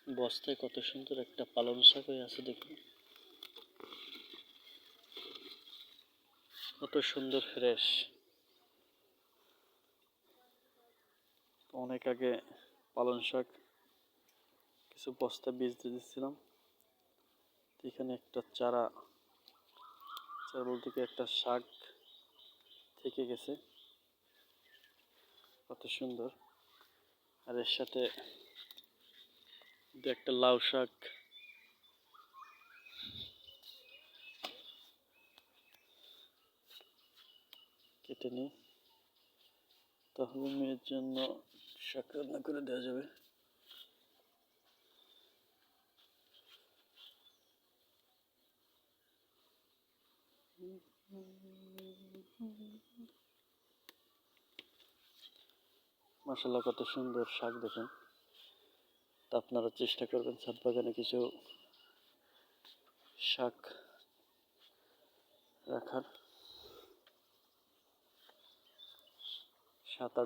বস্তায় কত সুন্দর একটা পালং শাক হয়ে আছে দেখুন, কত সুন্দর ফ্রেশ। অনেক আগে পালং শাক কিছু বস্তা বীজ দিয়ে দিচ্ছিলাম, এখানে একটা চারা বলতে কি একটা শাক থেকে গেছে, কত সুন্দর। আর এর সাথে একটা লাউ শাক কেটে নিই, তাহলে মেয়ের জন্য শাক রান্না করে দেওয়া যাবে। মাশাআল্লাহ, কত সুন্দর শাক দেখুন। তা আপনারা চেষ্টা করবেন ছাদ বাগানে কিছু শাক রাখার। ৭-৮